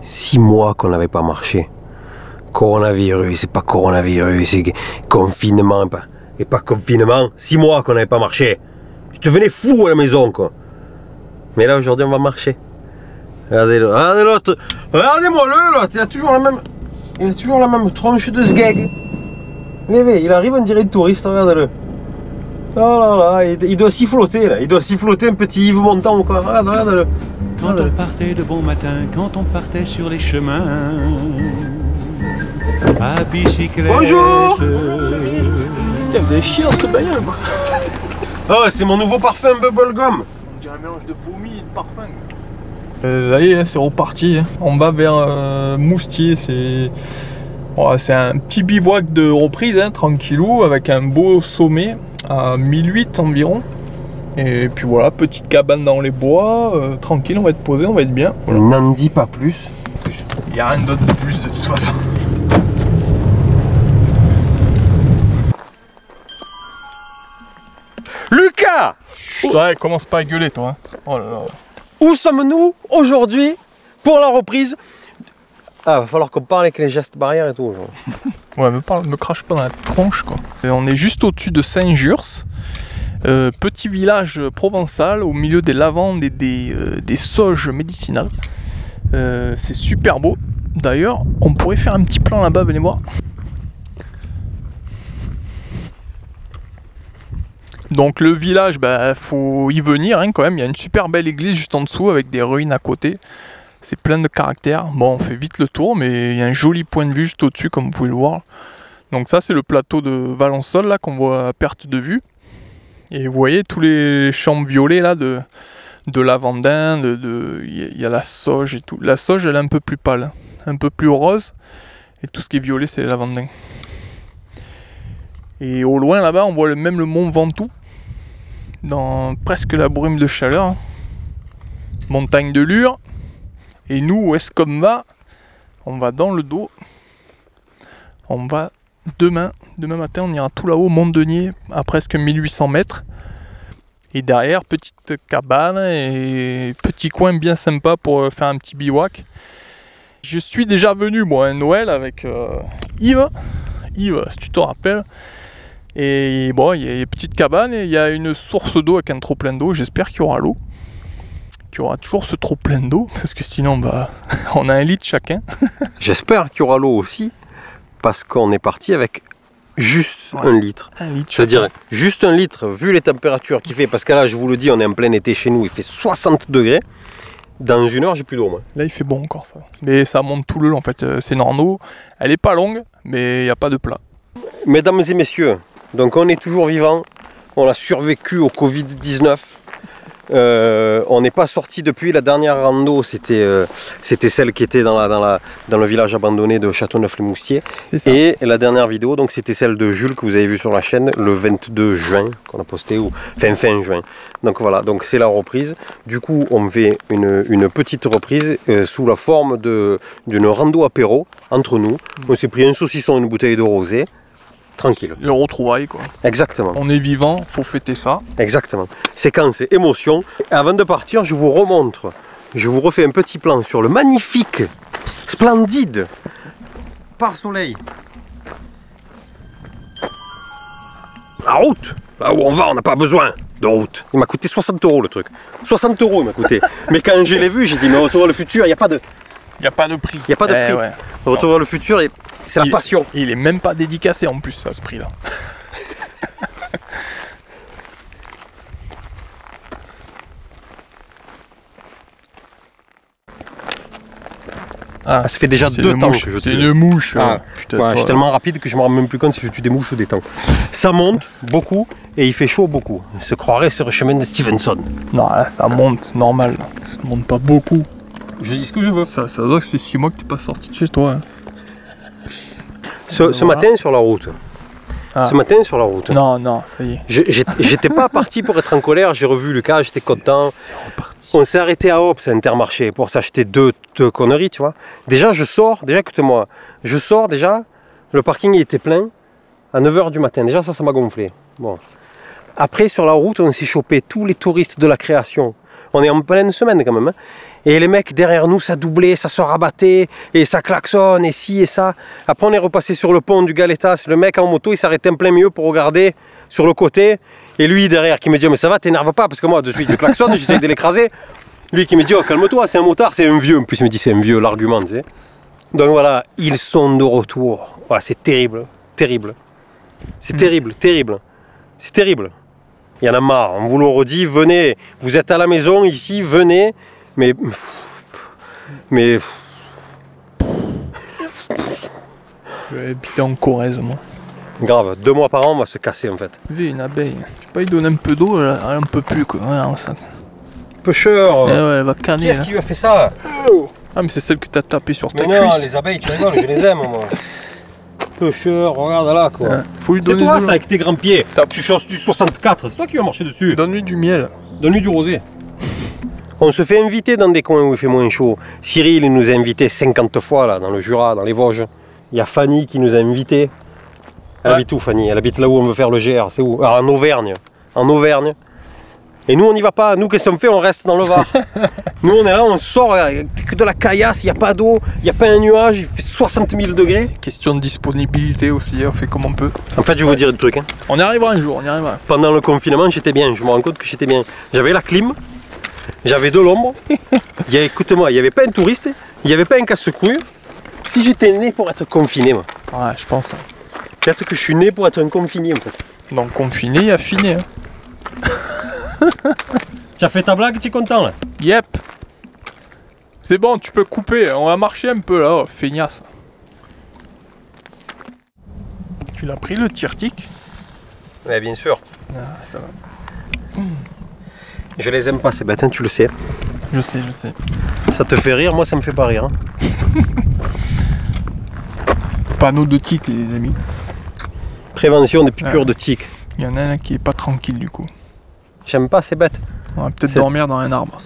6 mois qu'on n'avait pas marché. Coronavirus, c'est pas coronavirus, c'est confinement, et pas confinement. 6 mois qu'on n'avait pas marché. Je devenais fou à la maison, quoi. Mais là, aujourd'hui, on va marcher. Regardez-le, regardez l'autre. Regardez-moi l'autre, il a toujours la même tronche de sgeg. Mais il arrive, on dirait une touriste, regardez-le. Oh là là, il doit s'y flotter, là. Il doit s'y flotter, un petit Yves Montand, quoi. Regarde-le. Quand on partait de bon matin, quand on partait sur les chemins, à bicyclette. Bonjour. Monsieur le ministre. Putain, vous avez chié dans cette bagnole, quoi. Oh, c'est mon nouveau parfum Bubblegum. On dirait un mélange de vomi et de parfum. Là, c'est reparti. On va vers Moustier. C'est un petit bivouac de reprise, hein, tranquillou, avec un beau sommet à 1008 environ. Et puis voilà, petite cabane dans les bois, tranquille, on va être posé, on va être bien. Voilà. N'en dis pas plus. Il n'y a rien d'autre de plus de toute façon. Lucas! Ouais, commence pas à gueuler, toi. Hein. Oh là là. Où sommes-nous aujourd'hui pour la reprise? Ah, va falloir qu'on parle avec les gestes barrières et tout. Genre. Ouais, me crache pas dans la tronche, quoi. Et on est juste au-dessus de Saint-Jurs. Petit village provençal au milieu des lavandes et des sauges médicinales. C'est super beau. D'ailleurs, on pourrait faire un petit plan là-bas, venez voir. Donc le village, faut y venir hein, quand même. Il y a une super belle église juste en dessous avec des ruines à côté. C'est plein de caractère. Bon, on fait vite le tour, mais il y a un joli point de vue juste au-dessus, comme vous pouvez le voir. Donc ça, c'est le plateau de Valençol là qu'on voit à perte de vue. Et vous voyez tous les champs violets là de lavandin, il y a la sauge et tout. La sauge elle est un peu plus pâle, un peu plus rose. Et tout ce qui est violet c'est les lavandins. Et au loin là-bas on voit même le mont Ventoux. Dans presque la brume de chaleur. Montagne de Lure. Et nous où est-ce qu'on va? On va dans le dos. On va demain matin on ira tout là-haut, Mont-Denier, à presque 1800 mètres. Et derrière, petite cabane et petit coin bien sympa pour faire un petit bivouac. Je suis déjà venu moi à Noël avec Yves, si tu te rappelles. Et bon, il y a une petite cabane et il y a une source d'eau avec un trop plein d'eau. J'espère qu'il y aura l'eau. Qu'il y aura toujours ce trop plein d'eau, parce que sinon on a 1 litre chacun. J'espère qu'il y aura l'eau aussi, parce qu'on est parti avec juste 1 litre. 1 litre. Je veux dire, juste 1 litre, vu les températures qu'il fait, parce que là, je vous le dis, on est en plein été chez nous, il fait 60 degrés. Dans 1 heure, j'ai plus d'eau, moi. Là, il fait bon encore, ça. Mais ça monte tout le long, en fait. C'est Norno. Elle est pas longue, mais il n'y a pas de plat. Mesdames et messieurs, donc on est toujours vivants. On a survécu au Covid-19. On n'est pas sorti depuis. La dernière rando, c'était celle qui était dans le village abandonné de Châteauneuf-les-Moustiers. Et la dernière vidéo, donc c'était celle de Jules que vous avez vu sur la chaîne le 22 juin qu'on a posté, ou fin juin. Donc voilà, donc c'est la reprise. Du coup, on fait une petite reprise sous la forme d'une rando apéro entre nous. On s'est pris un saucisson et une bouteille de rosé. Tranquille. Le retrouvaille quoi. Exactement. On est vivant, faut fêter ça. Exactement. Séquence émotion. Et avant de partir, je vous remontre. Je vous refais un petit plan sur le magnifique, splendide Par Soleil. La route. Là où on va, on n'a pas besoin de route. Il m'a coûté 60 € le truc. 60 € il m'a coûté. Mais quand je l'ai vu, j'ai dit mais Retour vers le futur, il n'y a pas de... Il n'y a pas de prix. Il n'y a pas de prix. Ouais. Retour vers le futur, c'est la passion. Il est même pas dédicacé en plus à ce prix-là. Ah, ça fait déjà 2 temps que je tue. C'est une mouche. Ah, putain, ouais, je suis tellement rapide que je me rends même plus compte si je tue des mouches ou des temps. Ça monte beaucoup et il fait chaud beaucoup. Il se croirait sur le chemin de Stevenson. Non, là, ça monte, normal. Ça monte pas beaucoup. Je dis ce que je veux. Ça doit que ça fait 6 mois que t'es pas sorti de chez toi. Hein. Ce matin sur la route. Ah. Ce matin sur la route. Non, ça y est. J'étais pas parti pour être en colère, j'ai revu Lucas, j'étais content. On s'est arrêté à Hop, c'est Intermarché, pour s'acheter deux conneries, tu vois. Déjà, écoute-moi, je sors déjà, le parking il était plein à 9 h du matin. Déjà, ça m'a gonflé. Bon. Après, sur la route, on s'est chopé tous les touristes de la création. On est en pleine semaine quand même. Hein. Et les mecs derrière nous, ça doublait, ça se rabattait, et ça klaxonne, et ci et ça. Après, on est repassé sur le pont du Galetas. Le mec en moto, il s'arrêtait en plein milieu pour regarder sur le côté. Et lui derrière qui me dit, mais ça va, t'énerve pas, parce que moi, de suite, je klaxonne, j'essaie de l'écraser. Lui qui me dit, oh, calme-toi, c'est un motard, c'est un vieux. En plus, il me dit, c'est un vieux, l'argument, tu sais. Donc voilà, ils sont de retour. Voilà, c'est terrible, terrible. C'est terrible, terrible. C'est terrible. Il y en a marre, on vous le redit, venez. Vous êtes à la maison, ici, venez. Mais je vais habiter en Corrèze, moi. grave, 2 mois par an, on va se casser en fait. Vu une abeille, tu peux pas lui donner un peu d'eau, elle en peut plus quoi. Ouais, ça... Pêcheur, ouais, elle va canner. qui est-ce qui lui a fait ça? Ah mais c'est celle que t'as tapé sur ta Mais non, cuisse. les abeilles, tu rigoles, je les aime moi. Pêcheur, regarde là quoi. Ouais. Faut lui C'est donner toi de ça l'eau. avec tes grands pieds. Tu changes du 64, c'est toi qui vas marcher dessus. Donne-lui du miel. Donne-lui du rosé. On se fait inviter dans des coins où il fait moins chaud. Cyril il nous a invités 50 fois là, dans le Jura, dans les Vosges. Il y a Fanny qui nous a invités. Elle habite où Fanny? Elle habite là où on veut faire le GR, c'est où? Alors, en Auvergne. En Auvergne. Et nous on n'y va pas. Nous qu'est-ce qu'on fait? On reste dans le Var. Nous on est là, on sort, que de la caillasse, il n'y a pas d'eau, il n'y a pas un nuage, il fait 60 000 degrés. Question de disponibilité aussi, on fait comme on peut. En fait je vais vous dire un truc. Hein. On y arrivera un jour, on y arrivera. Pendant le confinement j'étais bien, je me rends compte que j'étais bien. J'avais la clim, j'avais de l'ombre. Écoute-moi, il n'y avait pas un touriste, il n'y avait pas un casse-couille. Si j'étais né pour être confiné moi. Ouais, je pense. Peut-être que je suis né pour être un confiné en fait. Donc confiné, affiné. Hein. Tu as fait ta blague, tu es content là? Yep. C'est bon, tu peux couper, on va marcher un peu là, oh, feignasse. Tu l'as pris le tirtique? Ouais bien sûr. Ah, ça va. Je les aime pas ces bêtes, hein, tu le sais. Je sais, je sais. Ça te fait rire, moi ça me fait pas rire. Hein. Panneau de tic les amis. Prévention des piqûres de tiques. Il y en a un qui est pas tranquille du coup. J'aime pas ces bêtes. On va peut-être C'est- dormir dans un arbre.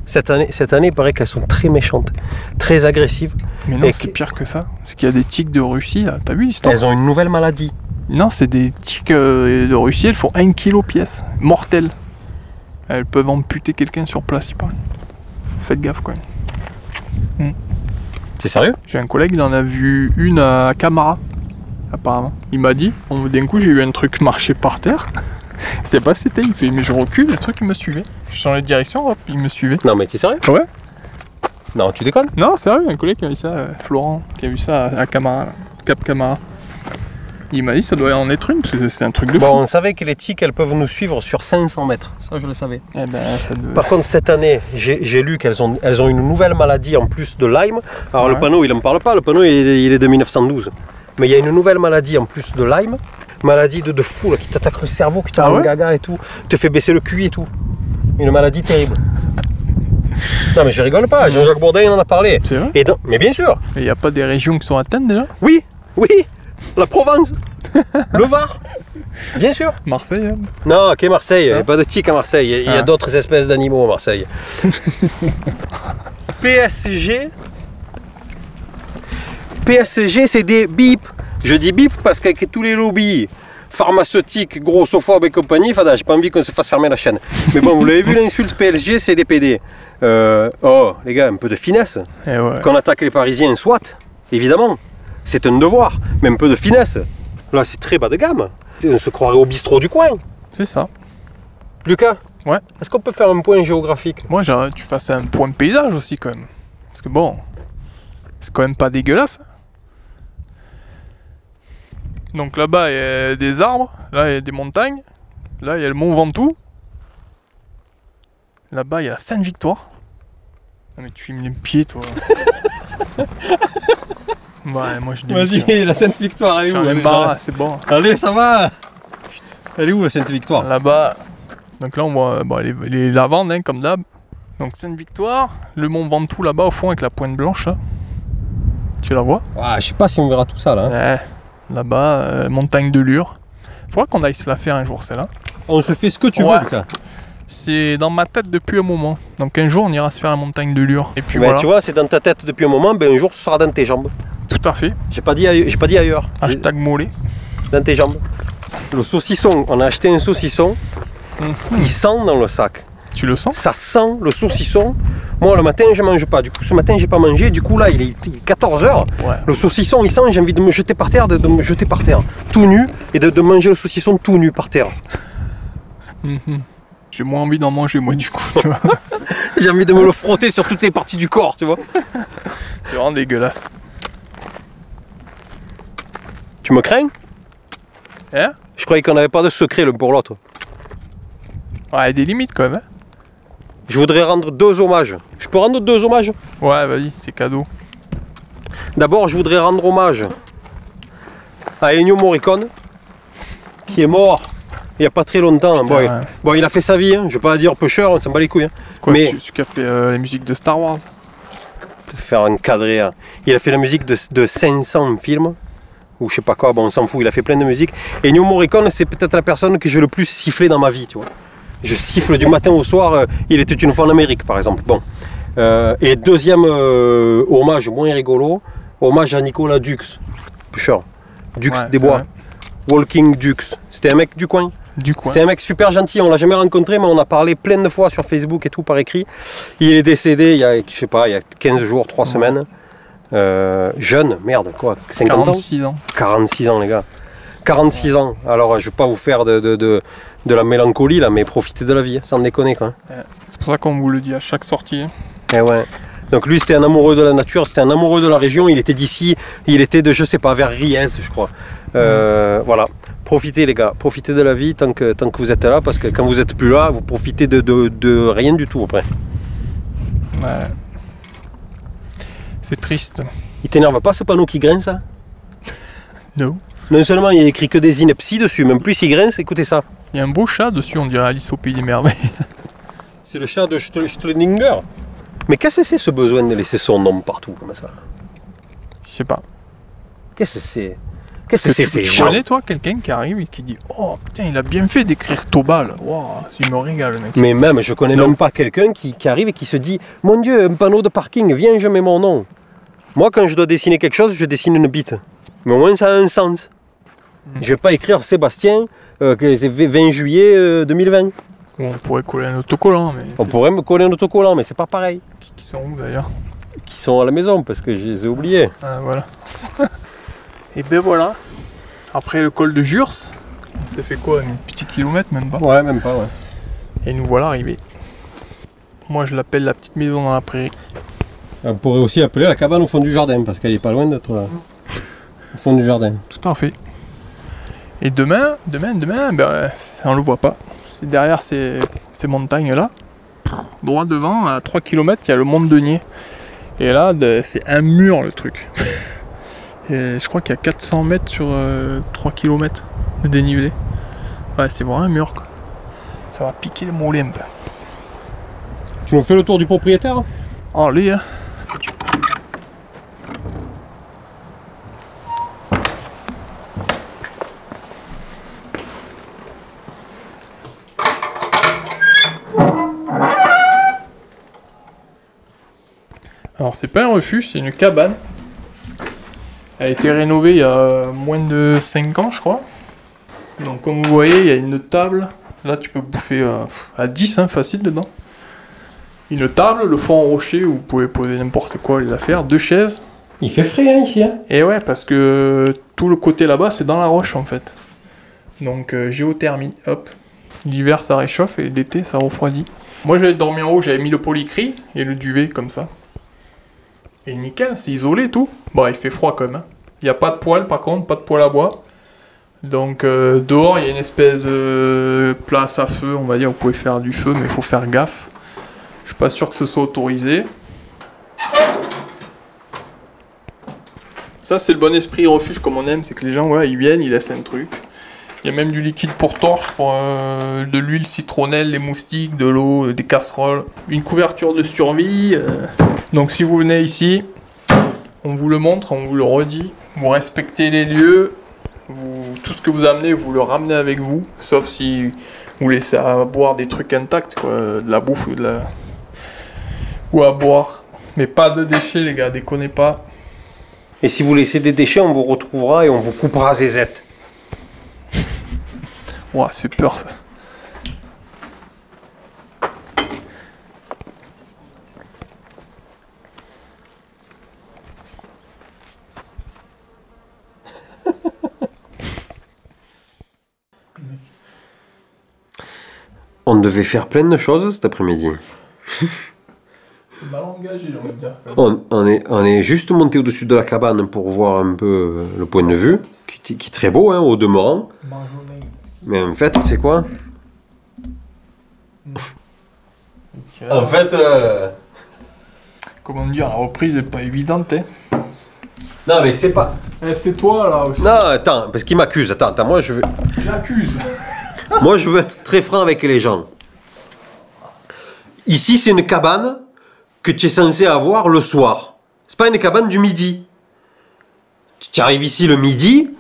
Cette année, il paraît qu'elles sont très méchantes, très agressives. Mais non, Et c'est que- pire que ça. C'est qu'il y a des tiques de Russie là. T'as vu l'histoire? Elles ont une nouvelle maladie. Non, c'est des tiques de Russie, elles font 1 kg pièce. Mortelles. Elles peuvent amputer quelqu'un sur place, il paraît. Faites gaffe quand même. C'est sérieux? J'ai un collègue, il en a vu une à Camara, apparemment. Il m'a dit, d'un coup j'ai eu un truc marcher par terre. Je sais pas ce que c'était, il fait, mais je recule, le truc il me suivait. Je changeais de direction, hop, il me suivait. Non mais t'es sérieux? Ouais. Non, tu déconnes? Non, sérieux, un collègue qui a vu ça, Florent, qui a vu ça à Camara, là, Cap Camara. Il m'a dit, ça doit en être une, parce que c'est un truc de Bon, fou. on savait que les tiques, elles peuvent nous suivre sur 500 mètres. Ça, je le savais. Eh ben, ça doit... Par contre, cette année, j'ai lu qu'elles ont une nouvelle maladie en plus de Lyme. Alors, Ouais. le panneau, il en parle pas. Le panneau, il est de 1912. Mais il y a une nouvelle maladie en plus de Lyme. Maladie de fou, là, qui t'attaque le cerveau, qui te rend ouais gaga et tout. Te fait baisser le QI et tout. Une maladie terrible. Non, mais je rigole pas. Jean-Jacques Bourdin, il en a parlé. C'est vrai? Mais bien sûr. Il n'y a pas des régions qui sont atteintes déjà? Oui, oui. La Provence. Le Var. Bien sûr. Marseille, hein. Non, ok, Marseille. Il n'y a Hein? pas de tiques à Marseille. Il y a Ah. d'autres espèces d'animaux à Marseille. PSG. PSG, c'est des bip. Je dis bip parce qu'avec tous les lobbies pharmaceutiques, grossophobes et compagnie, j'ai pas envie qu'on se fasse fermer la chaîne. Mais bon, vous l'avez vu, l'insulte PSG, c'est des PD. Oh, les gars, un peu de finesse. Eh ouais. Qu'on attaque les Parisiens, soit, évidemment. C'est un devoir, mais un peu de finesse. Là, c'est très bas de gamme. On se croirait au bistrot du coin. C'est ça. Lucas? Ouais. Est-ce qu'on peut faire un point géographique? Moi, j'aimerais que tu fasses un point paysage aussi, quand même. Parce que bon, c'est quand même pas dégueulasse. Donc là-bas, il y a des arbres. Là, il y a des montagnes. Là, il y a le Mont Ventoux. Là-bas, il y a la Sainte-Victoire. Non, mais tu filmes les pieds, toi. Ouais, moi, je démissionne. Vas-y, la Sainte-Victoire, elle est où? J'en ai Allez, marre, j'arrête. c'est bon. Allez, ça va. Elle est où, la Sainte-Victoire? Là-bas, donc là, on voit bon, les lavandes, hein, comme d'hab. Donc Sainte-Victoire, le Mont Ventoux là-bas au fond avec la pointe blanche. Là. Tu la vois? Ah, je sais pas si on verra tout ça, là. Ouais. Là-bas, montagne de Lure. Faudra qu'on aille se la faire un jour, celle-là. On se fait ce que tu Ouais. veux, Lucas. C'est dans ma tête depuis un moment. Donc un jour, on ira se faire la montagne de Lure. Et puis Mais voilà. tu vois, c'est dans ta tête depuis un moment, ben un jour, ce sera dans tes jambes. Tout à fait. J'ai pas dit ailleurs. Hashtag mollet. Dans tes jambes. Le saucisson, on a acheté un saucisson, il sent dans le sac. Tu le sens? Ça sent le saucisson. Moi, le matin, je mange pas. Du coup, ce matin, j'ai pas mangé. Du coup, là, il est 14h. Ouais. Le saucisson, il sent. J'ai envie de me jeter par terre, de me jeter par terre, tout nu, et de manger le saucisson tout nu par terre. J'ai moins envie d'en manger, moi, du coup, tu vois. J'ai envie de me le frotter sur toutes les parties du corps, tu vois. C'est vraiment dégueulasse. Tu me crains? Hein? Je croyais qu'on n'avait pas de secret l'un pour l'autre. Ouais, il y a des limites quand même. Hein. Je voudrais rendre 2 hommages. Je peux rendre 2 hommages? Ouais, vas-y, c'est cadeau. D'abord, je voudrais rendre hommage à Ennio Morricone, qui est mort il n'y a pas très longtemps. Putain, ouais. Bon, il a fait sa vie, hein. Je ne vais pas dire pêcheur, on s'en bat les couilles. Hein. C'est quoi, Mais celui qui a fait la musique de Star Wars? te faire encadrer. Hein. Il a fait la musique de 500 films, ou je sais pas quoi, bon, on s'en fout, il a fait plein de musique. Et Ennio Morricone, c'est peut-être la personne que j'ai le plus sifflé dans ma vie, tu vois. Je siffle du matin au soir, il était une fois en Amérique, par exemple. Bon. Et deuxième hommage moins rigolo, hommage à Nicolas Dux, pêcheur. Dux Ouais, des Bois. Walking Dux. C'était un mec du coin. Du coup. C'était un mec super gentil, on l'a jamais rencontré, mais on a parlé plein de fois sur Facebook et tout par écrit. Il est décédé il y a, je sais pas, il y a 15 jours, 3 semaines. Jeune, merde, quoi, 50 46 ans. 46 ans, les gars. 46 ans. Alors, je vais pas vous faire de la mélancolie, là, mais profitez de la vie, sans déconner, quoi. C'est pour ça qu'on vous le dit à chaque sortie. Et ouais. Donc lui, c'était un amoureux de la nature, c'était un amoureux de la région, il était d'ici, il était de, je sais pas, vers Riez, je crois. Voilà. Profitez, les gars, profitez de la vie tant que vous êtes là, parce que quand vous êtes plus là, vous profitez de rien du tout après. Ouais. C'est triste. Il t'énerve pas ce panneau qui grince, ça? Non. Non seulement il y a écrit que des inepties dessus, même plus il grince, écoutez ça. Il y a un beau chat dessus, on dirait Alice au Pays des Merveilles. C'est le chat de Stelinger. Mais qu'est-ce que c'est ce besoin de laisser son nom partout comme ça? Je sais pas. Qu'est-ce que c'est? Qu'est-ce que c'est ces Tu gens? connais toi quelqu'un qui arrive et qui dit oh putain il a bien fait d'écrire Tobal. Waouh, il me régale le mec. Mais même, je connais même pas quelqu'un qui arrive et qui se dit mon Dieu, un panneau de parking, viens, je mets mon nom. Moi, quand je dois dessiner quelque chose, je dessine une bite. Mais au moins, ça a un sens. Je vais pas écrire Sébastien, que c'est 20 juillet 2020. On pourrait coller un autocollant, mais. On pourrait me coller un autocollant, mais c'est pas pareil. Qui sont où d'ailleurs? Qui sont à la maison, parce que je les ai oubliés. Ah voilà. Et ben voilà. Après le col de Jurs, ça fait quoi, un petit kilomètre même pas? Ouais, même pas, ouais. Et nous voilà arrivés. Moi je l'appelle la petite maison dans la prairie. On pourrait aussi appeler la cabane au fond du jardin, parce qu'elle est pas loin d'être au fond du jardin. Tout à fait. Et demain, ben, on le voit pas. C'est derrière ces montagnes-là. Droit devant, à 3 km, il y a le mont de Denier. Et là, c'est un mur le truc. Et je crois qu'il y a 400 mètres sur 3 km de dénivelé. Ouais, c'est vraiment un mur quoi. Ça va piquer le moulin. Tu nous fais le tour du propriétaire? Allez, hein. Alors c'est pas un refuge, c'est une cabane. Elle a été rénovée il y a moins de 5 ans je crois. Donc comme vous voyez il y a une table. Là tu peux bouffer à 10 hein, facile dedans. Une table, le fond en rocher où vous pouvez poser n'importe quoi, les affaires, 2 chaises. Il fait frais hein, ici. Hein. Et ouais parce que tout le côté là-bas c'est dans la roche en fait. Donc géothermie, hop. L'hiver ça réchauffe et l'été ça refroidit. Moi j'avais dormi en haut, j'avais mis le polycry et le duvet comme ça. Et nickel, c'est isolé tout. Bon, il fait froid quand même. Il n'y a pas de poêle par contre, pas de poêle à bois. Donc dehors, il y a une espèce de place à feu, on va dire. Vous pouvez faire du feu, mais il faut faire gaffe. Je suis pas sûr que ce soit autorisé. Ça, c'est le bon esprit refuge comme on aime. C'est que les gens, ouais, ils viennent, ils laissent un truc. Il y a même du liquide pour torche, pour de l'huile citronnelle, les moustiques, de l'eau, des casseroles. Une couverture de survie. Donc si vous venez ici, on vous le montre, on vous le redit. Vous respectez les lieux. Tout ce que vous amenez, vous le ramenez avec vous. Sauf si vous laissez à boire des trucs intacts, quoi, de la bouffe ou à boire. Mais pas de déchets les gars, déconnez pas. Et si vous laissez des déchets, on vous retrouvera et on vous coupera zézette. Ouah, ça fait peur ça. On devait faire plein de choses cet après-midi. C'est mal engagé, j'ai envie de dire. On est juste monté au-dessus de la cabane pour voir un peu le point de vue, qui est très beau hein, au demeurant. Mais en fait, tu sais quoi? En fait... Comment dire, la reprise est pas évidente, hein. Non mais c'est pas... c'est toi là aussi. Non, attends, parce qu'il m'accuse. Attends, moi je veux... J'accuse. Moi je veux être très franc avec les gens. Ici c'est une cabane que tu es censé avoir le soir. C'est pas une cabane du midi. Tu arrives ici le midi,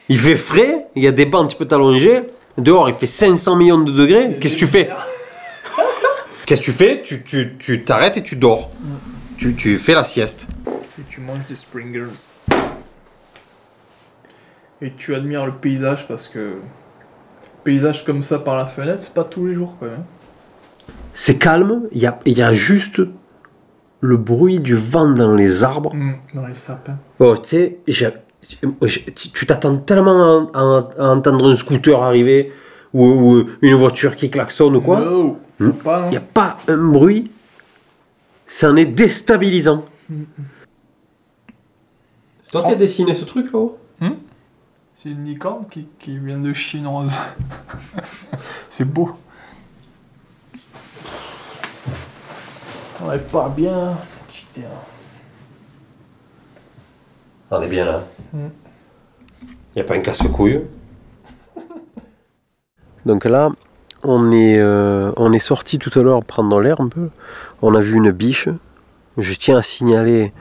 il fait frais, il y a des bancs, tu peux t'allonger. Dehors il fait 500 millions de degrés. Qu'est-ce que tu fais? Qu'est-ce que tu fais? Tu t'arrêtes et tu dors. Tu fais la sieste. Et tu manges des Springles. Et tu admires le paysage parce que... Paysage comme ça par la fenêtre, c'est pas tous les jours quand même. C'est calme, il y a juste le bruit du vent dans les arbres. Dans les sapins. Oh, tu sais, tu t'attends tellement à entendre un scooter arriver ou une voiture qui klaxonne ou quoi. No, Il n'y a pas un bruit. Ça en est déstabilisant. C'est toi qui as dessiné ce truc là-haut? C'est une licorne qui vient de Chine rose. C'est beau. On est pas bien. Putain. On est bien là. Il n'y a pas un casse-couille. Donc là, on est sorti tout à l'heure prendre l'air un peu. On a vu une biche. Je tiens à signaler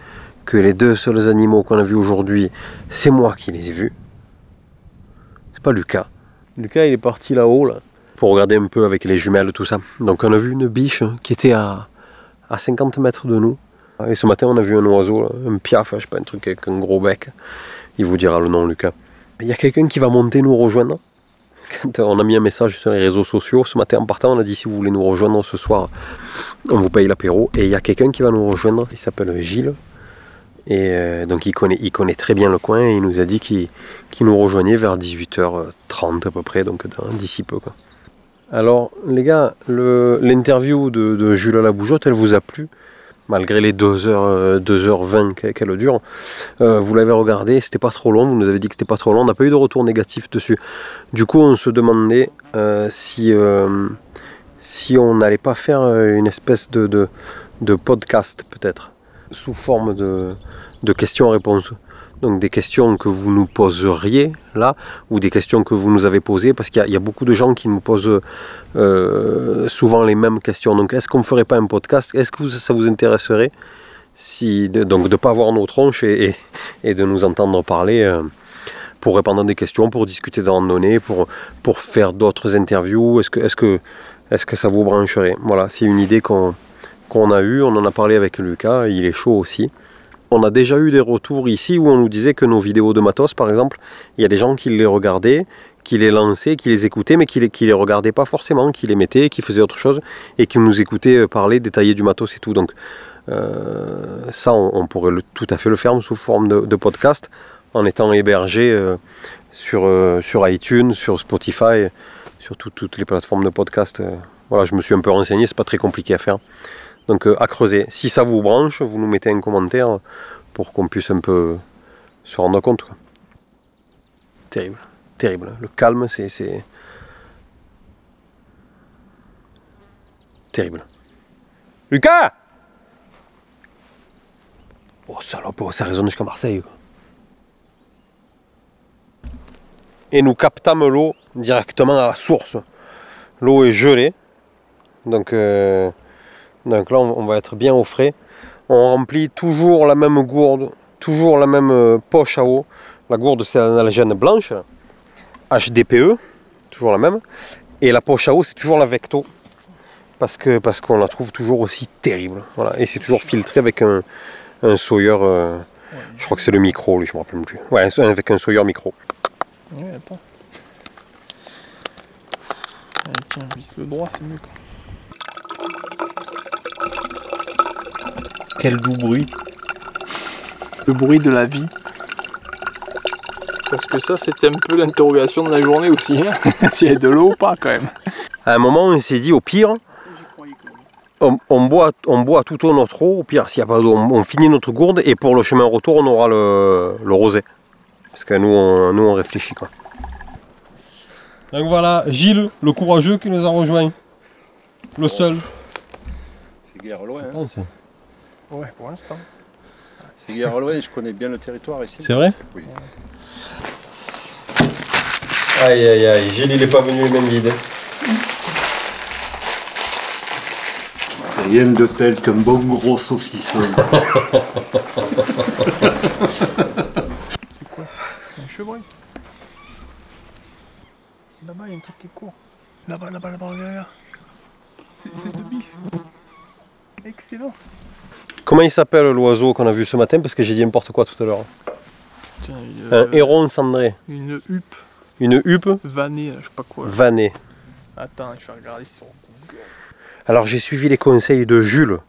que les deux seuls animaux qu'on a vus aujourd'hui, c'est moi qui les ai vus. C'est pas Lucas. Lucas, il est parti là-haut, là, pour regarder un peu avec les jumelles, tout ça. Donc on a vu une biche qui était à 50 mètres de nous. Et ce matin, on a vu un oiseau, là, un piaf, je sais pas, un truc avec un gros bec. Il vous dira le nom, Lucas. Il y a quelqu'un qui va monter nous rejoindre. Quand on a mis un message sur les réseaux sociaux, ce matin en partant, on a dit si vous voulez nous rejoindre ce soir, on vous paye l'apéro. Et il y a quelqu'un qui va nous rejoindre, il s'appelle Gilles. Et donc il connaît très bien le coin et il nous a dit qu'il nous rejoignait vers 18h30 à peu près, donc d'ici peu, quoi. Alors les gars, l'interview de Jules à la Bougeotte, elle vous a plu? Malgré les 2h20 qu'elle dure, vous l'avez regardé, c'était pas trop long, vous nous avez dit que c'était pas trop long, on n'a pas eu de retour négatif dessus. Du coup on se demandait si on n'allait pas faire une espèce de podcast peut-être, sous forme de questions-réponses. Donc des questions que vous nous poseriez là, ou des questions que vous nous avez posées, parce qu'il y a beaucoup de gens qui nous posent souvent les mêmes questions. Donc est-ce qu'on ne ferait pas un podcast? Est-ce que ça vous intéresserait donc de ne pas voir nos tronches et de nous entendre parler pour répondre à des questions, pour discuter d'un moment donné, pour faire d'autres interviews? Est-ce que ça vous brancherait? Voilà, c'est une idée qu'on a eue, on en a parlé avec Lucas, il est chaud aussi. On a déjà eu des retours ici où on nous disait que nos vidéos de matos, par exemple, il y a des gens qui les regardaient, qui les lançaient, qui les écoutaient, mais qui les regardaient pas forcément, qui les mettaient, qui faisaient autre chose, et qui nous écoutaient parler, détailler du matos et tout. Donc ça, on pourrait tout à fait le faire sous forme de podcast, en étant hébergé sur iTunes, sur Spotify, sur toutes les plateformes de podcast. Voilà, je me suis un peu renseigné, c'est pas très compliqué à faire. Donc à creuser. Si ça vous branche, vous nous mettez un commentaire pour qu'on puisse un peu se rendre compte, quoi. Terrible, terrible. Le calme, c'est terrible. Lucas! Oh salope, ça résonne jusqu'à Marseille, quoi. Et nous captâmes l'eau directement à la source. L'eau est gelée. Donc là, on va être bien au frais. On remplit toujours la même gourde, toujours la même poche à eau. La gourde, c'est l'analgène blanche, HDPE, toujours la même. Et la poche à eau, c'est toujours la Vecto, parce qu'on la trouve toujours aussi terrible. Voilà. Et c'est toujours filtré avec un Sawyer, je crois que c'est le micro, lui, je ne me rappelle plus. Ouais, avec un Sawyer micro. Ouais, attends. Allez, tiens, visse le droit, c'est mieux, quoi. Quel doux bruit. Le bruit de la vie. Parce que ça, c'était un peu l'interrogation de la journée aussi. Hein. S'il y a de l'eau ou pas, quand même. À un moment, on s'est dit, au pire, on boit tout notre eau. Au pire, s'il n'y a pas d'eau, on finit notre gourde et pour le chemin retour, on aura le rosé. Parce que nous, on réfléchit, quoi. Donc voilà, Gilles, le courageux qui nous a rejoint. Le seul. C'est guère loin. Hein. Ouais, pour l'instant. C'est guère loin, je connais bien le territoire ici. C'est vrai? Oui. Aïe aïe aïe, Gilles il est pas venu les mains vides. Rien de tel qu'un bon gros saucisson. C'est quoi? Un chevreuil? Là-bas, il y a un truc qui court. Là-bas, regarde. C'est de biche. Excellent. Comment il s'appelle l'oiseau qu'on a vu ce matin? Parce que j'ai dit n'importe quoi tout à l'heure. Tiens, Un héron cendré. Une huppe. Une huppe Vannée, je sais pas quoi. vannée. Attends, je vais regarder sur. Alors j'ai suivi les conseils de Jules,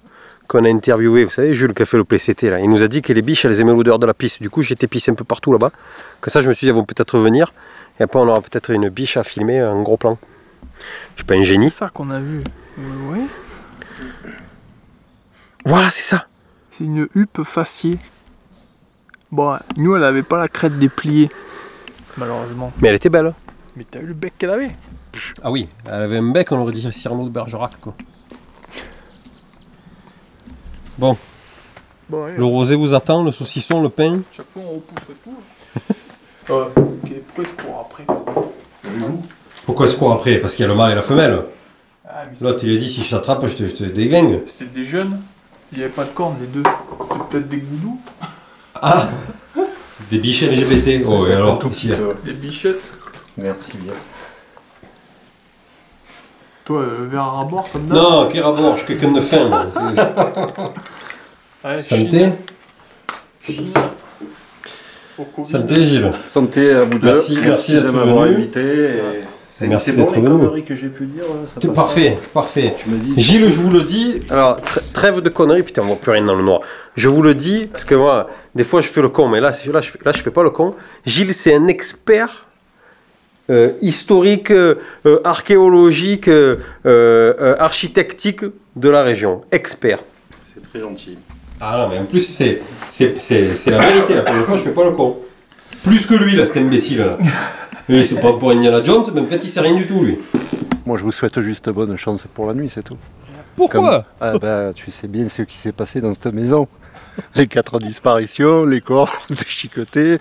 qu'on a interviewé. Vous savez, Jules qui a fait le PCT là. Il nous a dit que les biches elles aimaient l'odeur de la pisse. Du coup j'étais pissé un peu partout là-bas. Comme ça je me suis dit elles vont peut-être venir. Et après on aura peut-être une biche à filmer, un gros plan. Je suis pas un génie. C'est ça qu'on a vu. Ouais. Voilà, c'est ça. C'est une huppe faciée. Bon, nous elle avait pas la crête dépliée. Malheureusement. Mais elle était belle. Mais t'as vu le bec qu'elle avait? Ah oui, elle avait un bec, on aurait dit Cyrano de Bergerac quoi. Bon, Bon, allez, le rosé vous attend, le saucisson, le pain. chaque fois on repousse tout. Ok, pourquoi se court après? Pourquoi se court après? Parce qu'il y a le mâle et la femelle. Ah, mais L'autre il a dit si je t'attrape je te déglingue. c'est des jeunes. Il n'y avait pas de cornes les deux. C'était peut-être des goudous. Ah, des biches LGBT. Oh, et alors ici, là. Des bichettes. Merci bien. Toi, vers à bord comme ça. Non, quel rapport, je suis quelqu'un de fin. moi. Ouais, Santé. Chine. Au Covid. Santé Gilles. Santé à vous deux. Merci d'être de m'avoir venu. invité. Merci C'est bon d'être les venu. conneries que j'ai pu dire. Ça C'est passe parfait, pas c'est parfait. Tu me dis. Gilles, je vous le dis. Alors, trêve de conneries, putain, on voit plus rien dans le noir. Je vous le dis, parce que moi, des fois, je fais le con, mais là, je fais pas le con. Gilles, c'est un expert historique, archéologique, architectique de la région. Expert. C'est très gentil. Ah non, mais en plus, c'est la vérité. La première fois, je fais pas le con. Plus que lui, là, cet imbécile, là. Et c'est pas pour Indiana Jones, mais en fait, il sait rien du tout, lui. Moi, je vous souhaite juste bonne chance pour la nuit, c'est tout. Pourquoi Ah bah, tu sais bien ce qui s'est passé dans cette maison. Les 4 disparitions, les corps déchiquetés.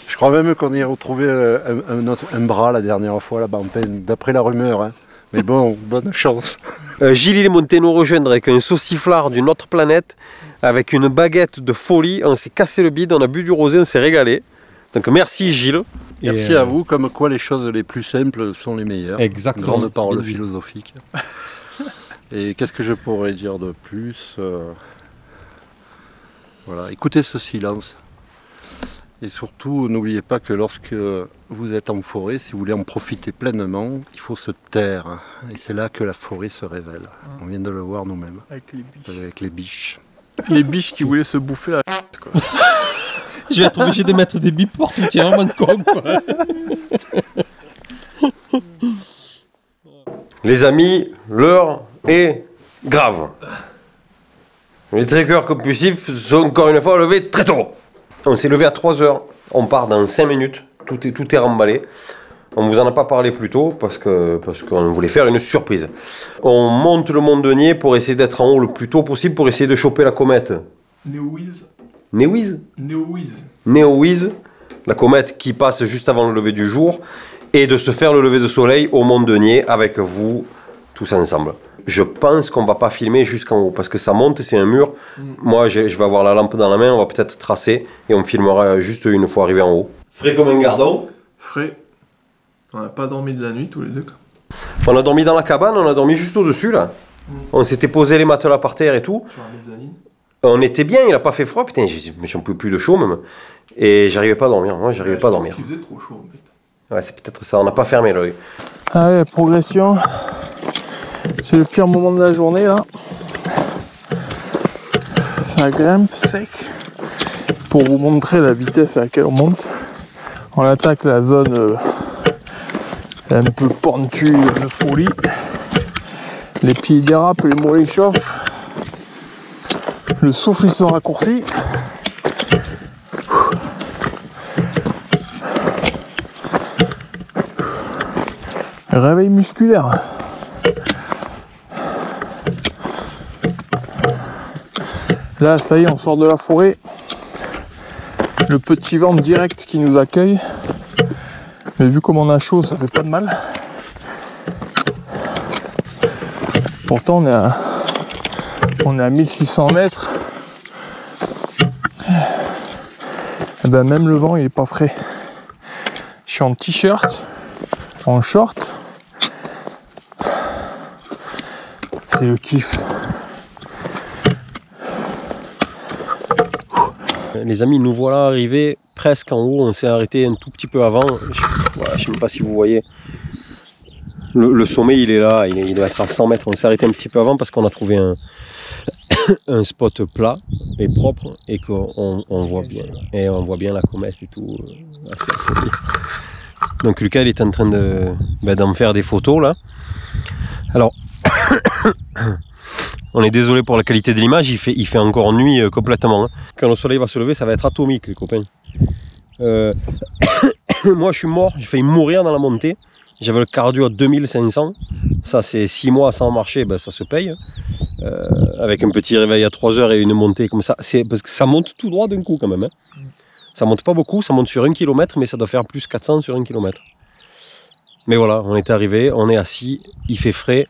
Je crois même qu'on y a retrouvé un bras la dernière fois là-bas, enfin, d'après la rumeur. Hein. Mais bon, bonne chance. Gilles il est monté nous rejoindre avec un sauciflard d'une autre planète, avec une baguette de folie. On s'est cassé le bide, on a bu du rosé, on s'est régalé. Donc merci Gilles. Merci à vous, comme quoi les choses les plus simples sont les meilleures. Exactement. Grande parole philosophique. Et qu'est-ce que je pourrais dire de plus Voilà, écoutez ce silence. Et surtout, n'oubliez pas que lorsque vous êtes en forêt, si vous voulez en profiter pleinement, il faut se taire. Et c'est là que la forêt se révèle. On vient de le voir nous-mêmes, Avec les biches. avec les biches. Les biches qui voulaient se bouffer la quoi. Je vais être obligé de mettre des bips partout, tu es vraiment con quoi. Les amis, l'heure est grave. Les trackers compulsifs sont encore une fois levés très tôt. On s'est levé à 3h, on part dans 5 minutes, tout est remballé. On vous en a pas parlé plus tôt parce qu'on voulait faire une surprise. On monte le Mont Denier pour essayer d'être en haut le plus tôt possible pour essayer de choper la comète. Neowiz. Neowiz Neowiz. Neowiz, la comète qui passe juste avant le lever du jour, et de se faire le lever de soleil au Mont Denier avec vous tous ensemble. Je pense qu'on va pas filmer jusqu'en haut parce que ça monte, c'est un mur. Moi, je vais avoir la lampe dans la main, on va peut-être tracer et on filmera juste une fois arrivé en haut. Frais comme un gardon. Frais. On n'a pas dormi de la nuit tous les deux. Quoi. On a dormi dans la cabane, on a dormi juste au-dessus là. On s'était posé les matelas par terre et tout. Sur la mezzanine. On était bien, il a pas fait froid, putain, j'en peux plus de chaud même. Et j'arrivais pas à dormir, moi j'arrivais pas à dormir. Il faisait trop chaud en fait. Ouais, c'est peut-être ça, on n'a pas fermé l'œil. Allez, progression. C'est le pire moment de la journée là. Ça grimpe sec. Pour vous montrer la vitesse à laquelle on monte, on attaque la zone C'est un peu pentu de folie. Les pieds dérapent, les mollets chauffent. Le souffle il se raccourcit. Réveil musculaire. Là, ça y est, on sort de la forêt. Le petit vent direct qui nous accueille. Mais vu comme on a chaud, ça fait pas de mal. Pourtant, on est à 1600 mètres. Et ben, même le vent, il est pas frais. Je suis en t-shirt, en short. C'est le kiff. Les amis, nous voilà arrivés presque en haut. On s'est arrêté un tout petit peu avant. Je ne sais même pas si vous voyez. Le sommet, il est là. Il doit être à 100 mètres. On s'est arrêté un petit peu avant parce qu'on a trouvé un spot plat et propre et qu'on voit bien. Et on voit bien la comète et tout. Donc Lucas, il est en train d'en faire des photos là. Alors, on est désolé pour la qualité de l'image, il fait encore nuit complètement. Hein. Quand le soleil va se lever, ça va être atomique, les copains. Moi, je suis mort, j'ai failli mourir dans la montée. J'avais le cardio à 2500. Ça, c'est 6 mois sans marcher, ben, ça se paye. Avec un petit réveil à 3 heures et une montée comme ça. Parce que ça monte tout droit d'un coup quand même. Hein. Ça monte pas beaucoup, ça monte sur 1 km, mais ça doit faire plus 400 sur 1 km. Mais voilà, on est arrivé, on est assis, il fait frais.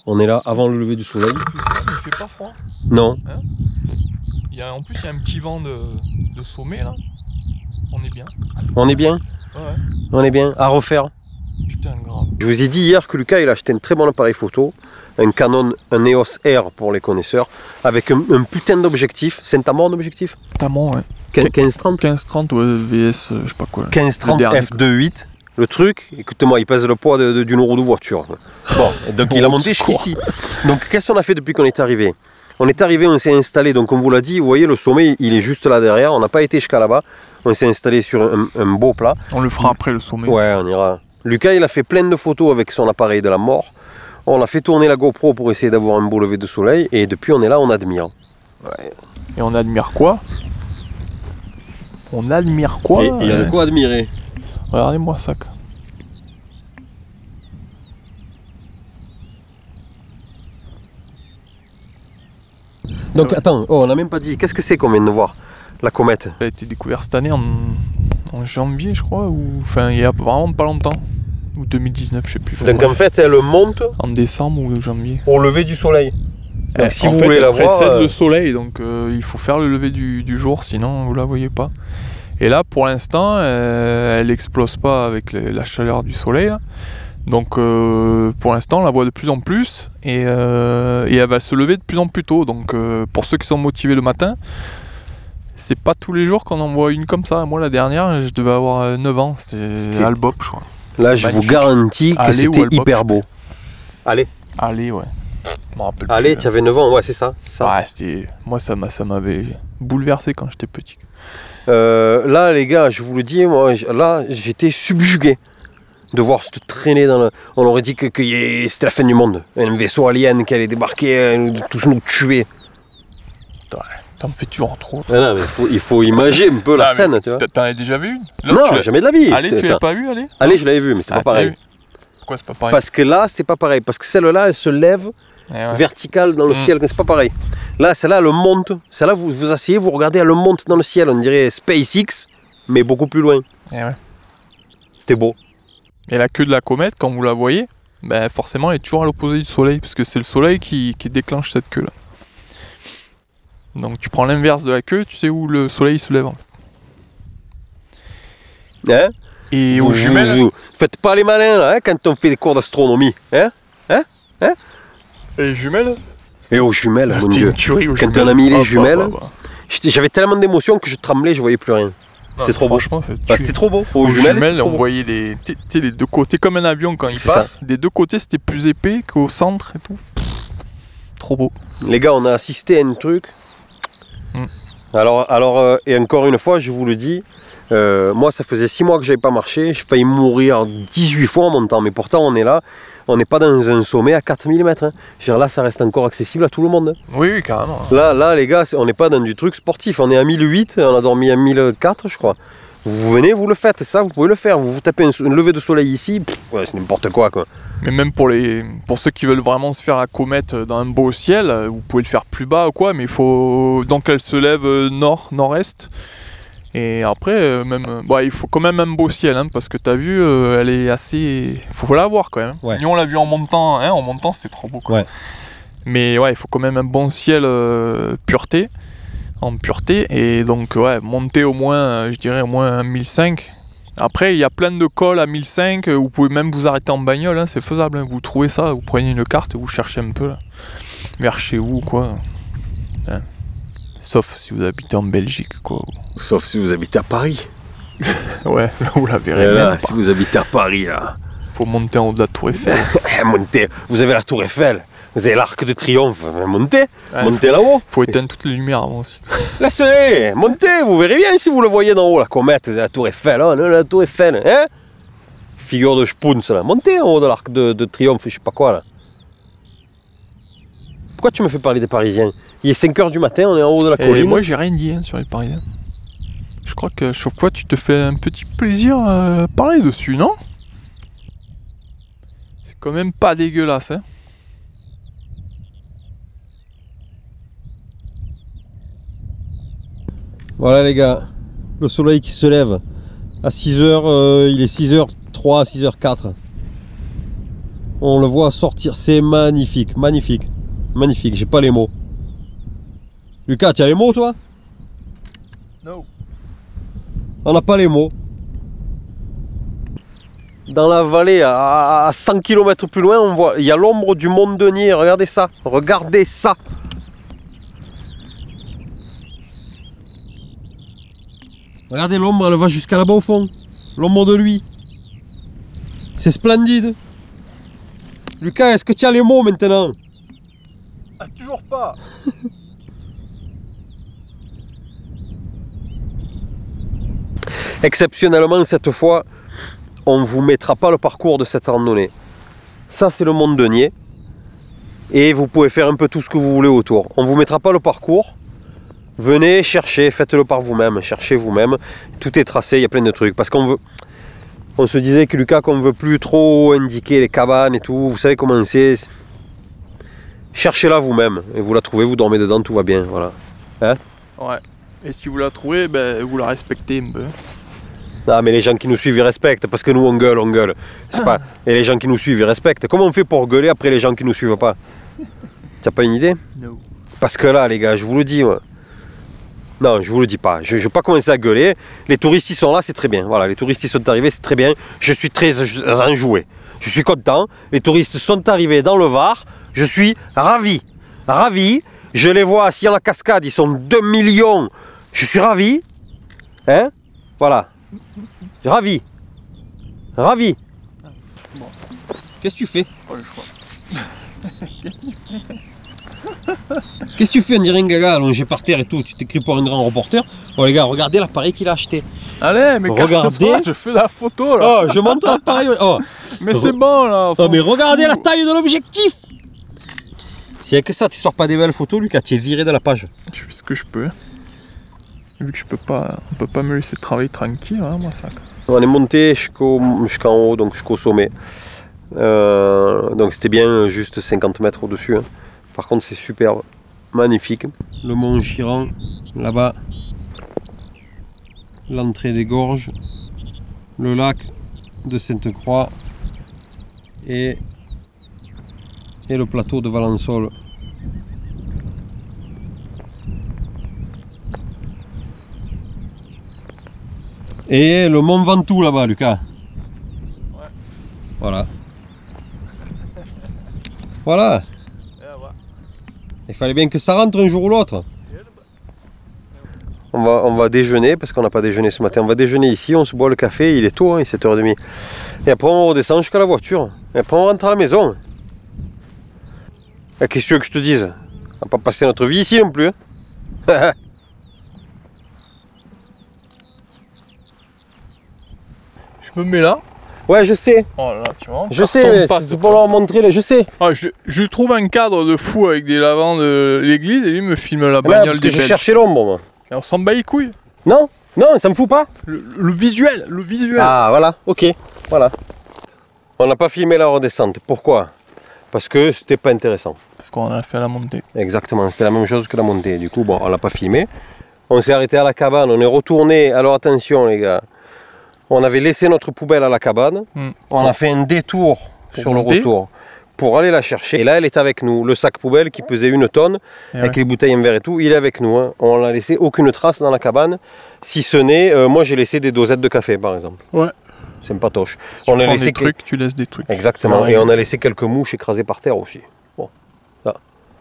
On est là avant le lever du soleil. Il fait pas froid. Non. Hein, en plus, il y a un petit vent de sommet là. On est bien. On est bien. Ouais. On est bien. À refaire. Putain, grave. Je vous ai dit hier que Lucas il a acheté un très bon appareil photo. Un Canon, un EOS R pour les connaisseurs. Avec un putain d'objectif. C'est un Tamron objectif. Tamron, ouais. 15-30 15-30, ouais, VS, je sais pas quoi. 15-30 f2.8. Le truc, écoutez-moi, il pèse le poids d'une roue de voiture. Bon, donc il a monté jusqu'ici. Donc qu'est-ce qu'on a fait depuis qu'on est arrivé? On est arrivé, on s'est installé, donc on vous l'a dit, vous voyez le sommet, il est juste là derrière, on n'a pas été jusqu'à là-bas. On s'est installé sur un beau plat. On le fera après le sommet. Ouais, on ira. Lucas, il a fait plein de photos avec son appareil de la mort. On a fait tourner la GoPro pour essayer d'avoir un beau lever de soleil. Et depuis, on est là, on admire. Ouais. Et on admire quoi? On admire quoi? Et il y a de quoi admirer. Regardez-moi ça. Donc attends, on n'a même pas dit, qu'est-ce que c'est qu'on vient de voir? La comète. Elle a été découverte cette année en janvier, je crois, ou enfin il y a vraiment pas longtemps. Ou 2019, je sais plus. Donc en fait, elle monte en décembre ou janvier. Au lever du soleil. Donc si vous fait, voulez la elle voir... précède le soleil, donc il faut faire le lever du jour, sinon vous la voyez pas. Et là, pour l'instant, elle explose pas avec la chaleur du soleil. Là. Donc pour l'instant, on la voit de plus en plus et elle va se lever de plus en plus tôt. Donc pour ceux qui sont motivés le matin, c'est pas tous les jours qu'on en voit une comme ça. Moi, la dernière, je devais avoir 9 ans, c'était Albop, je crois. Là, je vous garantis que c'était hyper beau. Allez. Allez, ouais. Je m'en rappelle Allez, plus, tu avais 9 ans, ouais, c'est ça. Ouais, moi, ça m'avait bouleversé quand j'étais petit. Là, les gars, je vous le dis, moi, là, j'étais subjugué de voir cette traînée dans le... On aurait dit que c'était la fin du monde. Un vaisseau alien qui allait débarquer, tous nous tuer. Ça me fait toujours trop. Ah non, mais il faut imaginer un peu la scène, tu vois. T'en as déjà vu une? Non, jamais de la vie. Allez, tu l'as pas vu, allez? Allez, je l'avais vu, mais c'était pas pareil. Pourquoi c'est pas pareil? Parce que là, c'est pas pareil. Parce que celle-là, elle se lève verticale dans le ciel, c'est pas pareil. Là, celle-là, elle monte. Celle-là, vous vous asseyez, vous regardez, elle monte dans le ciel. On dirait SpaceX, mais beaucoup plus loin. C'était beau. Et la queue de la comète, quand vous la voyez, ben forcément, elle est toujours à l'opposé du soleil, parce que c'est le soleil qui déclenche cette queue-là. Donc tu prends l'inverse de la queue, tu sais où le soleil se lève. Hein? Et aux jumelles... Vous faites pas les malins là, hein, quand on fait des cours d'astronomie. Hein? Hein? Hein? Et les jumelles? Et aux jumelles, mon Dieu. Quand on a mis les jumelles, j'avais tellement d'émotion que je tremblais, je voyais plus rien. C'était trop beau. C'était trop beau. Aux jumelles, on voyait les deux côtés comme un avion quand il passe. Des deux côtés, c'était plus épais qu'au centre et tout. Trop beau. Les gars, on a assisté à un truc. Alors, et encore une fois, je vous le dis, Moi, ça faisait 6 mois que j'avais pas marché. J'ai failli mourir 18 fois en montant. Mais pourtant, on est là. On n'est pas dans un sommet à 4000 mètres. Hein. Je veux dire, là, ça reste encore accessible à tout le monde. Hein. Oui, oui, carrément. Là, les gars, on n'est pas dans du truc sportif. On est à 1008. On a dormi à 1004, je crois. Vous venez, vous le faites. Ça, vous pouvez le faire. Vous vous tapez une levée de soleil ici. Ouais, c'est n'importe quoi, quoi. Mais même pour ceux qui veulent vraiment se faire la comète dans un beau ciel, vous pouvez le faire plus bas ou quoi, mais il faut donc elle se lève nord-est. Et après, il faut quand même un beau ciel, hein, parce que t'as vu, elle est assez... Faut la voir quand même. Ouais. Nous on l'a vu en montant c'était trop beau. Quoi. Ouais. Mais ouais, il faut quand même un bon ciel en pureté, et donc ouais, monter au moins, je dirais au moins 1005. Après, il y a plein de cols à 1005, vous pouvez même vous arrêter en bagnole, hein, c'est faisable, hein, vous trouvez ça, vous prenez une carte et vous cherchez un peu là, vers chez vous quoi. Hein. Sauf si vous habitez en Belgique quoi. Sauf si vous habitez à Paris. Ouais, là vous la verrez Et là, même. si vous habitez à Paris, là. Faut monter en haut de la tour Eiffel. Montez. Vous avez la tour Eiffel. Vous avez l'Arc de Triomphe. Ouais, Montez. Montez là-haut. Faut éteindre toutes les lumières avant aussi. Laissez-les. Montez. Vous verrez bien si vous le voyez d'en haut, la comète. Vous avez la tour Eiffel. Oh, non, la tour Eiffel. Hein? Figure de Spoons, là. Montez en haut de l'Arc de Triomphe, je sais pas quoi, là. Pourquoi tu me fais parler des Parisiens? Il est 5 h du matin, on est en haut de la colline. Et moi j'ai rien dit hein, sur les Parisiens. Je crois que chaque fois tu te fais un petit plaisir à parler dessus, non? C'est quand même pas dégueulasse, hein. Voilà les gars, le soleil qui se lève à 6 h, il est 6h03, 6h04. On le voit sortir, c'est magnifique, magnifique, magnifique, j'ai pas les mots. Lucas, tu as les mots toi? Non. On n'a pas les mots. Dans la vallée, à 100 km plus loin, on voit, il y a l'ombre du Mont Denier, regardez ça, regardez ça. Regardez l'ombre, elle va jusqu'à là-bas au fond. L'ombre de lui. C'est splendide. Lucas, est-ce que tu as les mots maintenant? Ah, toujours pas. Exceptionnellement, cette fois, on ne vous mettra pas le parcours de cette randonnée. Ça, c'est le Mont Denier. Et vous pouvez faire un peu tout ce que vous voulez autour. On ne vous mettra pas le parcours. Venez, cherchez, faites-le par vous-même, cherchez vous-même. Tout est tracé, il y a plein de trucs. Parce qu'on veut... On se disait que Lucas, qu'on ne veut plus trop indiquer les cabanes et tout. Vous savez comment c'est. Cherchez-la vous-même. Et vous la trouvez, vous dormez dedans, tout va bien. Voilà. Hein? Ouais. Et si vous la trouvez, ben, vous la respectez un peu. Ah mais les gens qui nous suivent ils respectent parce que nous on gueule. C'est pas... Et les gens qui nous suivent ils respectent. Comment on fait pour gueuler après les gens qui nous suivent pas? T'as pas une idée? No. Parce que là les gars, je vous le dis moi. Non, je vous le dis pas. Je vais pas commencer à gueuler. Les touristes ils sont là, c'est très bien. Voilà, les touristes ils sont arrivés, c'est très bien. Je suis très enjoué. Je suis content. Les touristes sont arrivés dans le Var. Je suis ravi. Ravi. Je les vois assis à la cascade, ils sont 2 millions. Je suis ravi. Hein? Voilà. Ravi. Ravi. Bon. Qu'est-ce que tu fais? Ouais, je crois. Qu'est-ce que tu fais? On dirait un gaga allongé par terre et tout. Tu t'écris pour un grand reporter. Bon les gars, regardez l'appareil qu'il a acheté. Allez, mais regardez. Je fais la photo là. Oh, je montre l'appareil. Oh. Mais c'est bon là. Oh, mais regardez la taille de l'objectif. S'il n'y a que ça, tu sors pas des belles photos, Lucas, tu es viré de la page. Je fais ce que je peux. Vu que on peut pas me laisser travailler tranquille, hein, moi ça. On est monté jusqu'en haut, donc jusqu'au sommet. Donc c'était bien juste 50 mètres au-dessus. Hein. Par contre c'est superbe, magnifique. Le mont Giran, là-bas. L'entrée des gorges. Le lac de Sainte-Croix. Et le plateau de Valensole. Et le mont Ventoux là-bas, Lucas. Ouais. Voilà. Voilà. Il fallait bien que ça rentre un jour ou l'autre. On va déjeuner, parce qu'on n'a pas déjeuné ce matin. On va déjeuner ici, on se boit le café, il est tôt, hein, il est 7h30. Et après on redescend jusqu'à la voiture. Et après on rentre à la maison. Qu'est-ce que tu veux que je te dise? On va pas passer notre vie ici non plus. Hein. me mets là. Ouais, je sais. Oh là, tu vois. Je sais, c'est pour leur montrer. Je sais. Ah, je trouve un cadre de fou avec des lavandes de l'église et lui me filme la bagnole Parce que des j'ai Belges. cherché l'ombre, moi. Et on s'en bat les couilles. Non, non, ça me fout pas. Le visuel, le visuel. Ah, voilà, ok, voilà. On n'a pas filmé la redescente. Pourquoi? Parce que c'était pas intéressant. Parce qu'on a fait la montée. Exactement, c'était la même chose que la montée. Du coup, bon, on l'a pas filmé. On s'est arrêté à la cabane, on est retourné. Alors attention, les gars. On avait laissé notre poubelle à la cabane. On a fait un détour sur monter. le retour pour aller la chercher. Et là, elle est avec nous. Le sac poubelle qui pesait 1 tonne, avec les bouteilles en verre et tout, il est avec nous. Hein. On n'a laissé aucune trace dans la cabane, si ce n'est, moi j'ai laissé des dosettes de café par exemple. Ouais. C'est pas toche. Si On tu a prends laissé des trucs, tu laisses des trucs. Exactement. Et on a laissé quelques mouches écrasées par terre aussi. Bon. Là.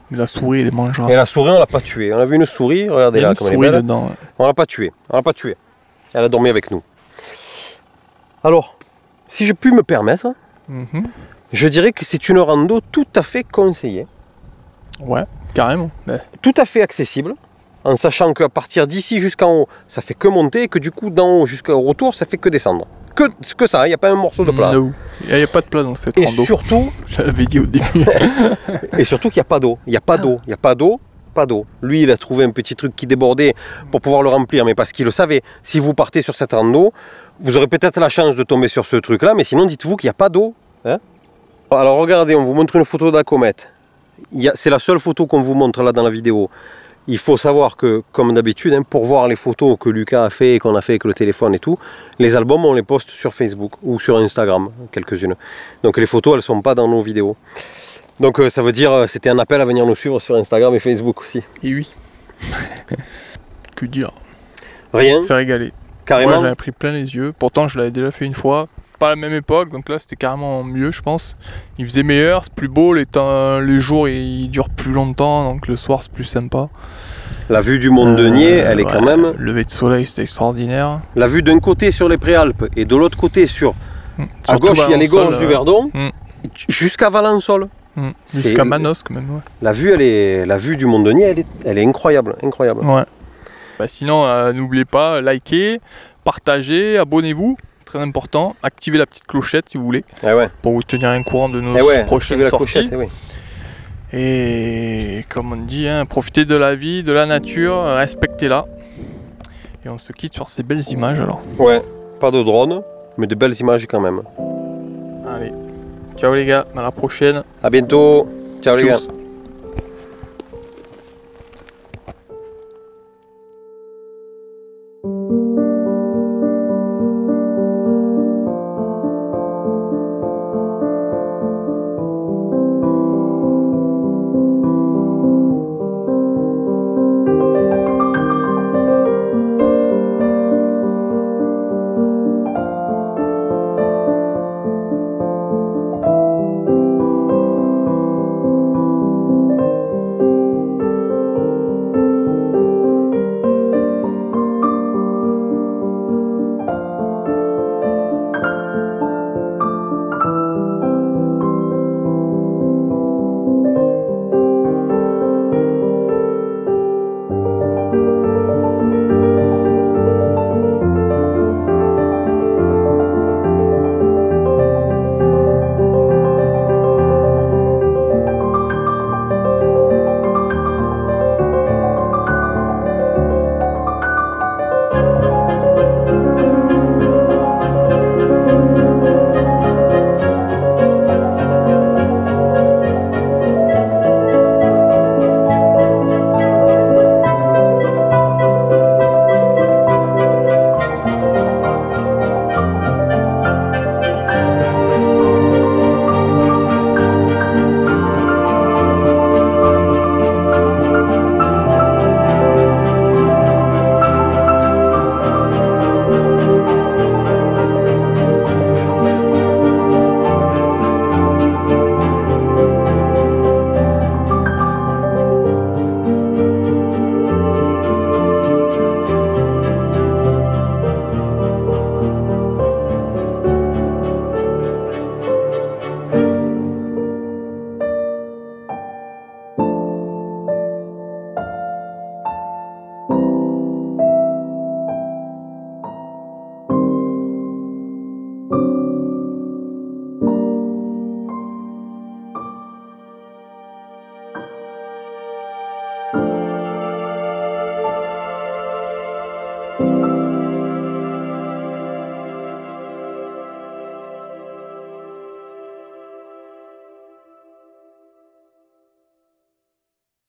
Mais la souris, elle les mangera. Et la souris, on l'a pas tuée. On a vu une souris, regardez Il y a là une comme elle est souris belle. dedans. On l'a pas tuée. On l'a pas tuée. Elle a dormi avec nous. Alors, si je puis me permettre, je dirais que c'est une rando tout à fait conseillée. Ouais, carrément. Mais... Tout à fait accessible, en sachant qu'à partir d'ici jusqu'en haut, ça fait que monter, et que du coup, d'en haut jusqu'au retour, ça fait que descendre. Que ça, il n'y a pas un morceau de plat. No. Il n'y a pas de plat dans cette Et rando. surtout, Je l'avais dit au début. et surtout qu'il n'y a pas d'eau. Il n'y a pas d'eau. Il n'y a pas d'eau. Pas d'eau. Lui, il a trouvé un petit truc qui débordait pour pouvoir le remplir, mais parce qu'il le savait. Si vous partez sur cette rando, vous aurez peut-être la chance de tomber sur ce truc-là, mais sinon, dites-vous qu'il n'y a pas d'eau. Hein? Alors regardez, on vous montre une photo de la comète. C'est la seule photo qu'on vous montre là dans la vidéo. Il faut savoir que, comme d'habitude, hein, pour voir les photos que Lucas a fait et qu'on a fait avec le téléphone et tout, les albums, on les poste sur Facebook ou sur Instagram, quelques-unes. Donc les photos, elles ne sont pas dans nos vidéos. Donc ça veut dire, c'était un appel à venir nous suivre sur Instagram et Facebook aussi. Et oui. Que dire? Rien, C'est régalé. carrément. Ouais, j'avais pris plein les yeux. Pourtant, je l'avais déjà fait une fois. Pas à la même époque, donc là c'était carrément mieux, je pense. Il faisait meilleur, c'est plus beau, les jours ils durent plus longtemps, donc le soir c'est plus sympa. La vue du Mont Denier, elle est quand même... Le lever de soleil c'était extraordinaire. La vue d'un côté sur les Préalpes et de l'autre côté sur... À Surtout gauche, il y a les Valençol, gorges du Verdon, jusqu'à Valençol. Jusqu'à Manosque même, ouais. La vue du Mont Denier, elle est incroyable, incroyable. Ouais. Bah, sinon, n'oubliez pas, likez, partagez, abonnez-vous. Très important, activez la petite clochette si vous voulez, pour vous tenir un courant de nos prochaines sorties. Et comme on dit, hein, profitez de la vie, de la nature, respectez-la. Et on se quitte sur ces belles images alors. Ouais, pas de drone, mais de belles images quand même. Allez, ciao les gars, à la prochaine. À bientôt, ciao les gars. Tchuss.